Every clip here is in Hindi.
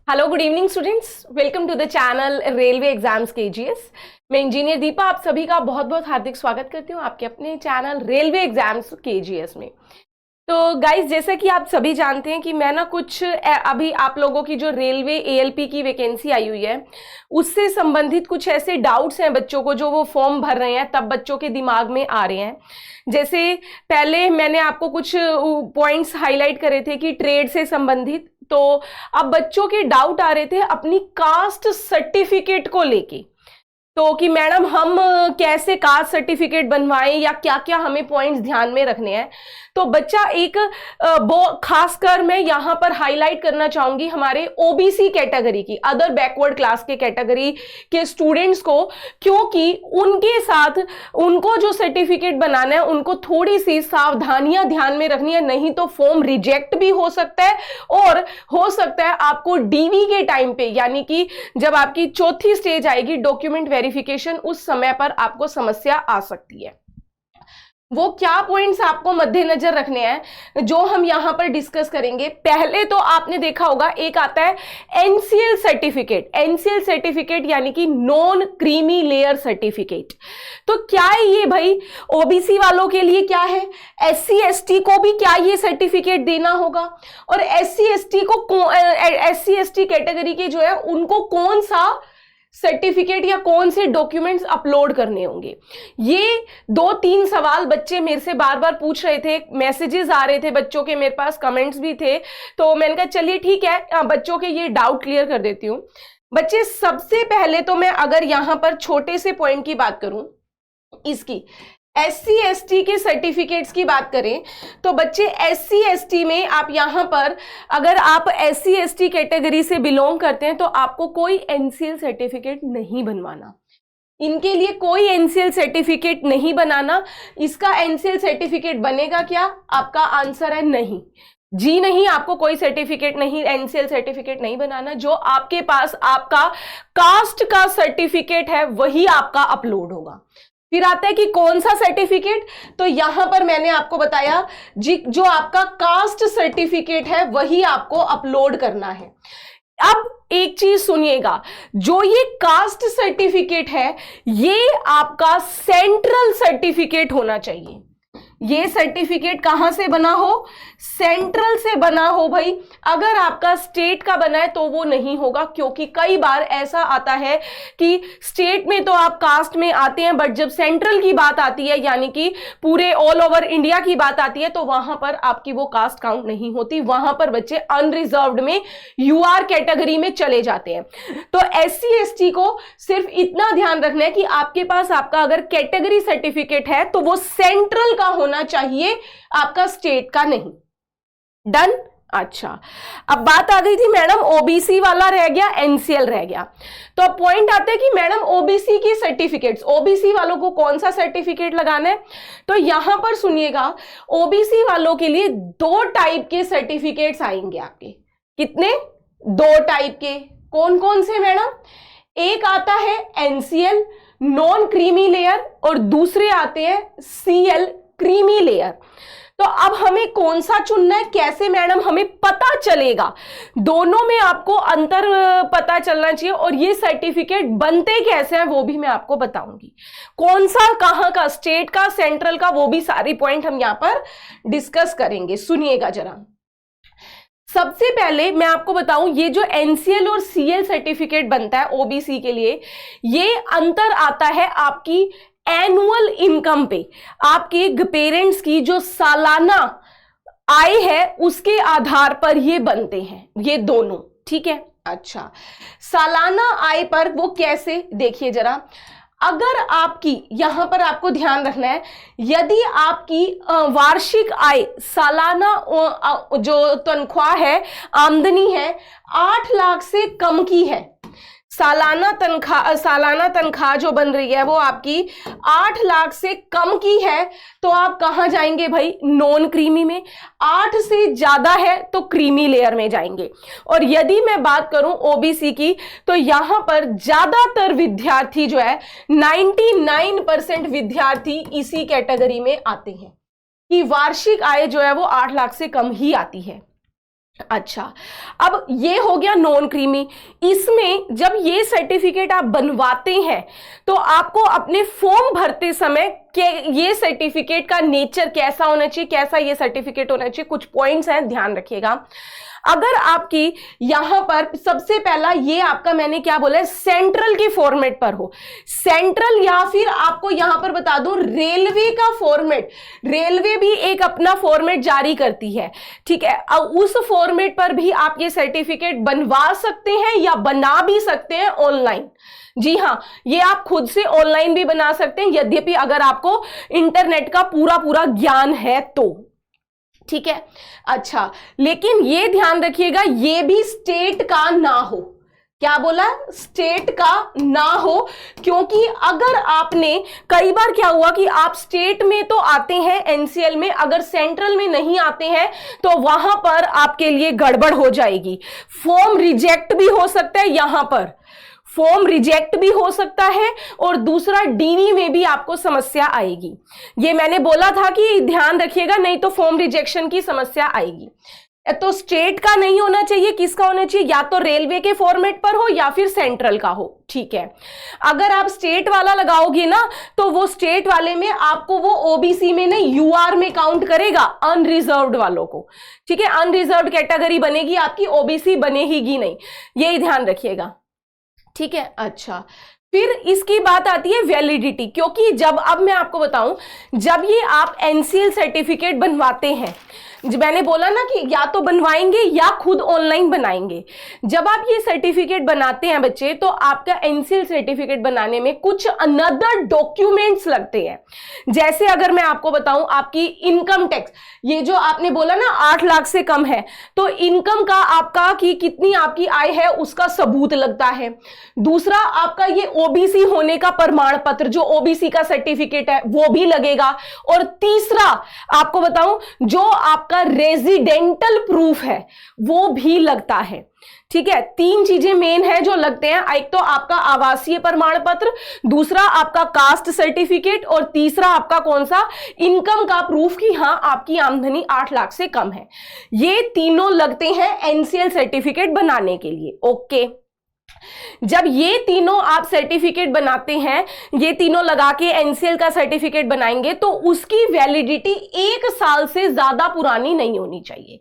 Hello good evening students, welcome to the channel railway exams KGS. मैं इंजीनियर दीपा आप सभी का बहुत बहुत हार्दिक स्वागत करती हूँ आपके अपने चैनल रेलवे एग्जाम्स केजीएस में। तो गाइस, जैसा कि आप सभी जानते हैं कि मैं ना कुछ अभी आप लोगों की जो रेलवे एएलपी की वैकेंसी आई हुई है उससे संबंधित कुछ ऐसे डाउट्स हैं बच्चों को जो वो फॉर्म भर रहे हैं तब बच्चों के दिमाग में आ रहे हैं। जैसे पहले मैंने आपको कुछ पॉइंट्स हाईलाइट करे थे कि ट्रेड से संबंधित, तो अब बच्चों के डाउट आ रहे थे अपनी कास्ट सर्टिफिकेट को लेके, तो कि मैडम हम कैसे कास्ट सर्टिफिकेट बनवाएं या क्या क्या हमें पॉइंट्स ध्यान में रखने हैं। तो बच्चा एक खासकर मैं यहाँ पर हाईलाइट करना चाहूंगी हमारे ओबीसी कैटेगरी की, अदर बैकवर्ड क्लास के कैटेगरी के स्टूडेंट्स को, क्योंकि उनके साथ उनको जो सर्टिफिकेट बनाना है उनको थोड़ी सी सावधानियां ध्यान में रखनी है, नहीं तो फॉर्म रिजेक्ट भी हो सकता है और हो सकता है आपको डीवी के टाइम पे, यानी कि जब आपकी चौथी स्टेज आएगी डॉक्यूमेंट वेरिफिकेशन, उस समय पर आपको समस्या आ सकती है। वो क्या पॉइंट्स आपको मद्देनजर रखने हैं जो हम यहां पर डिस्कस करेंगे। पहले तो आपने देखा होगा एक आता है एनसीएल सर्टिफिकेट। एनसीएल सर्टिफिकेट यानी कि नॉन क्रीमी लेयर सर्टिफिकेट। तो क्या है ये भाई? ओबीसी वालों के लिए क्या है, एससी एसटी को भी क्या ये सर्टिफिकेट देना होगा, और एससी एसटी कैटेगरी के जो है उनको कौन सा सर्टिफिकेट या कौन से डॉक्यूमेंट्स अपलोड करने होंगे। ये 2-3 सवाल बच्चे मेरे से बार बार पूछ रहे थे, मैसेजेस आ रहे थे बच्चों के, मेरे पास कमेंट्स भी थे, तो मैंने कहा चलिए ठीक है बच्चों के ये डाउट क्लियर कर देती हूँ। बच्चे, सबसे पहले तो मैं अगर यहां पर छोटे से पॉइंट की बात करूं, इसकी एससी एसटी के सर्टिफिकेट्स की बात करें तो बच्चे एससी एसटी में आप यहां पर अगर आप एससी एसटी कैटेगरी से बिलोंग करते हैं तो आपको कोई एनसीएल सर्टिफिकेट नहीं बनवाना। इनके लिए कोई एनसीएल सर्टिफिकेट नहीं बनाना। इसका एनसीएल सर्टिफिकेट बनेगा क्या? आपका आंसर है नहीं, जी नहीं, आपको कोई सर्टिफिकेट नहीं, एनसीएल सर्टिफिकेट नहीं बनाना। जो आपके पास आपका कास्ट का सर्टिफिकेट है वही आपका अपलोड होगा। फिर आता है कि कौन सा सर्टिफिकेट, तो यहां पर मैंने आपको बताया जी जो आपका कास्ट सर्टिफिकेट है वही आपको अपलोड करना है। अब एक चीज सुनिएगा, जो ये कास्ट सर्टिफिकेट है ये आपका सेंट्रल सर्टिफिकेट होना चाहिए। ये सर्टिफिकेट कहां से बना हो? सेंट्रल से बना हो भाई। अगर आपका स्टेट का बना है तो वो नहीं होगा, क्योंकि कई बार ऐसा आता है कि स्टेट में तो आप कास्ट में आते हैं बट जब सेंट्रल की बात आती है यानी कि पूरे ऑल ओवर इंडिया की बात आती है तो वहां पर आपकी वो कास्ट काउंट नहीं होती, वहां पर बच्चे अनरिजर्व्ड में यूआर कैटेगरी में चले जाते हैं। तो एससी एसटी को सिर्फ इतना ध्यान रखना है कि आपके पास आपका अगर कैटेगरी सर्टिफिकेट है तो वो सेंट्रल का होना चाहिए, आपका स्टेट का नहीं। डन? अच्छा, अब बात आ गई थी मैडम ओबीसी वाला रह गया, एनसीएल रह गया। तो अब पॉइंट आता है कि मैडम ओबीसी की सर्टिफिकेट्स, ओबीसी वालों को कौन सा सर्टिफिकेट लगाना है? तो यहां पर सुनिएगा, ओबीसी वालों के लिए 2 टाइप के सर्टिफिकेट्स आएंगे आपके। कितने? 2 टाइप के। कौन कौन से मैडम? एक आता है एनसीएल नॉन क्रीमी लेयर और दूसरे आते हैं सीएल क्रीमी लेयर। तो अब हमें कौन सा चुनना है, कैसे मैडम हमें पता चलेगा? दोनों में आपको अंतर पता चलना चाहिए और ये सर्टिफिकेट बनते कैसे हैं वो भी मैं आपको बताऊंगी। कौन सा कहां का, स्टेट का, सेंट्रल का, वो भी सारी पॉइंट हम यहां पर डिस्कस करेंगे। सुनिएगा जरा। सबसे पहले मैं आपको बताऊं, ये जो एनसीएल और सीएल सर्टिफिकेट बनता है ओबीसी के लिए, ये अंतर आता है आपकी एनुअल इनकम पे। आपके पेरेंट्स की जो सालाना आय है उसके आधार पर ये बनते हैं ये दोनों, ठीक है? अच्छा, सालाना आय पर वो कैसे, देखिए जरा। अगर आपकी, यहां पर आपको ध्यान रखना है, यदि आपकी वार्षिक आय, सालाना जो तनख्वाह है, आमदनी है 8 लाख से कम की है, सालाना तनख्वाह जो बन रही है वो आपकी 8 लाख से कम की है, तो आप कहां जाएंगे भाई? नॉन क्रीमी में। 8 से ज्यादा है तो क्रीमी लेयर में जाएंगे। और यदि मैं बात करूं ओबीसी की, तो यहां पर ज्यादातर विद्यार्थी जो है 99% विद्यार्थी इसी कैटेगरी में आते हैं कि वार्षिक आय जो है वो 8 लाख से कम ही आती है। अच्छा, अब ये हो गया नॉन क्रीमी। इसमें जब ये सर्टिफिकेट आप बनवाते हैं तो आपको अपने फॉर्म भरते समय ये सर्टिफिकेट का नेचर कैसा होना चाहिए, कैसा ये सर्टिफिकेट होना चाहिए, कुछ पॉइंट्स हैं, ध्यान रखिएगा। अगर आपकी यहां पर सबसे पहला ये आपका मैंने क्या बोला है, सेंट्रल के फॉर्मेट पर हो, सेंट्रल या फिर आपको यहां पर बता दूं रेलवे का फॉर्मेट, रेलवे भी एक अपना फॉर्मेट जारी करती है, ठीक है। अब उस फॉर्मेट पर भी आप ये सर्टिफिकेट बनवा सकते हैं या बना भी सकते हैं ऑनलाइन। जी हां, ये आप खुद से ऑनलाइन भी बना सकते हैं, यद्यपि अगर आपको इंटरनेट का पूरा पूरा ज्ञान है तो, ठीक है। अच्छा, लेकिन ये ध्यान रखिएगा ये भी स्टेट का ना हो। क्या बोला, स्टेट का ना हो, क्योंकि अगर आपने, कई बार क्या हुआ कि आप स्टेट में तो आते हैं एनसीएल में, अगर सेंट्रल में नहीं आते हैं तो वहां पर आपके लिए गड़बड़ हो जाएगी, फॉर्म रिजेक्ट भी हो सकता है, यहां पर फॉर्म रिजेक्ट भी हो सकता है, और दूसरा डीवी में भी आपको समस्या आएगी। ये मैंने बोला था कि ध्यान रखिएगा, नहीं तो फॉर्म रिजेक्शन की समस्या आएगी। तो स्टेट का नहीं होना चाहिए, किसका होना चाहिए, या तो रेलवे के फॉर्मेट पर हो या फिर सेंट्रल का हो, ठीक है। अगर आप स्टेट वाला लगाओगे ना तो वो स्टेट वाले में आपको वो ओबीसी में नहीं यूआर में काउंट करेगा, अनरिजर्व्ड वालों को, ठीक है। अनरिजर्व्ड कैटेगरी बनेगी आपकी, ओबीसी बनेगी नहीं, यही ध्यान रखिएगा, ठीक है। अच्छा, फिर इसकी बात आती है वैलिडिटी, क्योंकि जब, अब मैं आपको बताऊं, जब ये आप एनसीएल सर्टिफिकेट बनवाते हैं, मैंने बोला ना कि या तो बनवाएंगे या खुद ऑनलाइन बनाएंगे। जब आप ये सर्टिफिकेट बनाते हैं बच्चे, तो आपका एनसीएल सर्टिफिकेट बनाने में कुछ अनदर डॉक्यूमेंट्स लगते हैं। जैसे अगर मैं आपको बताऊं, आपकी इनकम टैक्स, ये जो आपने बोला ना 8 लाख से कम है, तो इनकम का आपका कि कितनी आपकी आय है उसका सबूत लगता है। दूसरा, आपका ये ओबीसी होने का प्रमाण पत्र, जो ओबीसी का सर्टिफिकेट है, वो भी लगेगा। और तीसरा आपको बताऊं, जो आपका रेजिडेंटल प्रूफ है वो भी लगता है, ठीक है। 3 चीजें मेन है जो लगते हैं, एक तो आपका आवासीय प्रमाण पत्र, दूसरा आपका कास्ट सर्टिफिकेट, और तीसरा आपका कौन सा, इनकम का प्रूफ कि हां आपकी आमदनी 8 लाख से कम है। ये तीनों लगते हैं एनसीएल सर्टिफिकेट बनाने के लिए, ओके। जब ये तीनों आप सर्टिफिकेट बनाते हैं, ये तीनों लगा के एनसीएल का सर्टिफिकेट बनाएंगे, तो उसकी वैलिडिटी 1 साल से ज्यादा पुरानी नहीं होनी चाहिए।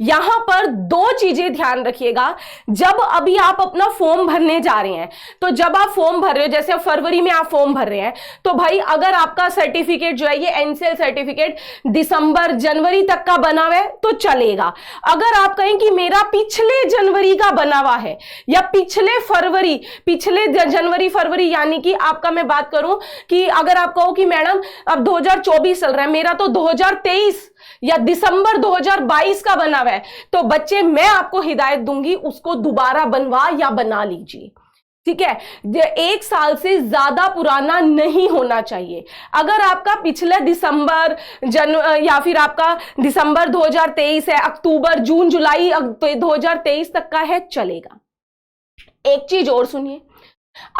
यहां पर 2 चीजें ध्यान रखिएगा। जब अभी आप अपना फॉर्म भरने जा रहे हैं, तो जब आप फॉर्म भर रहे हो, जैसे फरवरी में आप फॉर्म भर रहे हैं, तो भाई अगर आपका सर्टिफिकेट जो है ये एनसीएल सर्टिफिकेट दिसंबर जनवरी तक का बना हुआ है तो चलेगा। अगर आप कहें कि मेरा पिछले जनवरी का बना हुआ है या पिछले जनवरी फरवरी, यानी कि आपका, मैं बात करूं कि अगर आप कहो कि मैडम अब 2024 चल रहा है, मेरा तो 2023 या दिसंबर 2022 का बना हुआ है, तो बच्चे मैं आपको हिदायत दूंगी उसको दोबारा बनवा या बना लीजिए, ठीक है। 1 साल से ज्यादा पुराना नहीं होना चाहिए। अगर आपका पिछले दिसंबर या फिर आपका दिसंबर 2023 है, अक्टूबर जून जुलाई 2023 तक का है, चलेगा। एक चीज और सुनिए,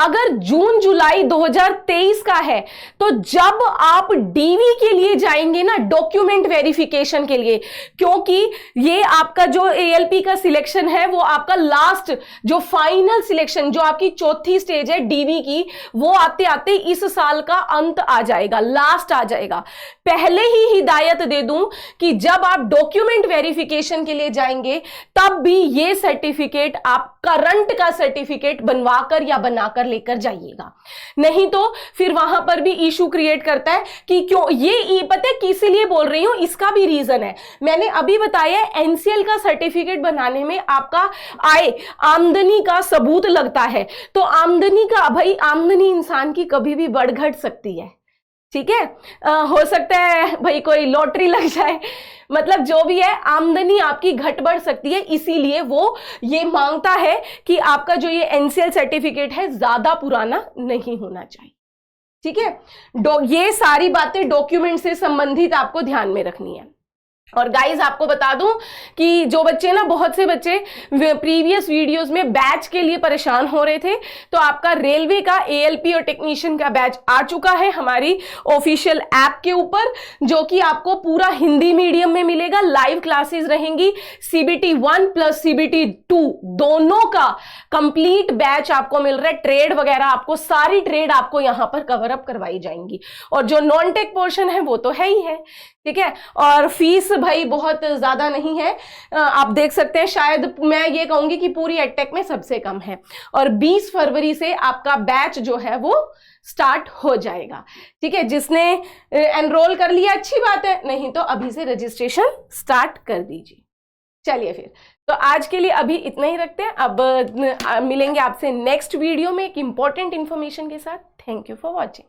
अगर जून जुलाई 2023 का है, तो जब आप डीवी के लिए जाएंगे ना, डॉक्यूमेंट वेरिफिकेशन के लिए, क्योंकि ये आपका जो एएलपी का सिलेक्शन है वो आपका लास्ट, जो फाइनल सिलेक्शन, जो आपकी 4थी स्टेज है डीवी की, वो आते आते इस साल का अंत आ जाएगा, लास्ट आ जाएगा। पहले ही हिदायत दे दूं कि जब आप डॉक्यूमेंट वेरिफिकेशन के लिए जाएंगे, तब भी ये सर्टिफिकेट आप करंट का सर्टिफिकेट बनवाकर या बनाकर लेकर जाइएगा, नहीं तो फिर वहां पर भी इशू क्रिएट करता है कि क्यों। ये पता है किस लिए बोल रही हूं, इसका भी रीजन है, मैंने अभी बताया। एनसीएल का सर्टिफिकेट बनाने में आपका आय, आमदनी का सबूत लगता है, तो आमदनी का, भाई आमदनी इंसान की कभी भी बढ़ घट सकती है, ठीक है। हो सकता है भाई कोई लॉटरी लग जाए, मतलब जो भी है, आमदनी आपकी घट बढ़ सकती है, इसीलिए वो ये मांगता है कि आपका जो ये एनसीएल सर्टिफिकेट है ज्यादा पुराना नहीं होना चाहिए, ठीक है। ये सारी बातें डॉक्यूमेंट से संबंधित आपको ध्यान में रखनी है। और गाइज आपको बता दूं कि जो बच्चे ना, बहुत से बच्चे प्रीवियस वीडियोस में बैच के लिए परेशान हो रहे थे, तो आपका रेलवे का ALP और टेक्नीशियन का बैच आ चुका है हमारी ऑफिशियल ऐप के ऊपर, जो कि आपको पूरा हिंदी मीडियम में मिलेगा। लाइव क्लासेस रहेंगी, CBT 1 प्लस CBT 2 दोनों का कंप्लीट बैच आपको मिल रहा है। ट्रेड वगैरह आपको, सारी ट्रेड आपको यहां पर कवर अप करवाई जाएंगी, और जो नॉन टेक पोर्शन है वो तो है ही है, ठीक है। और फीस भाई बहुत ज्यादा नहीं है, आप देख सकते हैं, शायद मैं ये कहूंगी कि पूरी एडटेक में सबसे कम है। और 20 फरवरी से आपका बैच जो है वो स्टार्ट हो जाएगा, ठीक है। जिसने एनरोल कर लिया अच्छी बात है, नहीं तो अभी से रजिस्ट्रेशन स्टार्ट कर दीजिए। चलिए फिर, तो आज के लिए अभी इतना ही रखते हैं। अब मिलेंगे आपसे नेक्स्ट वीडियो में एक इंपॉर्टेंट इंफॉर्मेशन के साथ। Thank you for watching.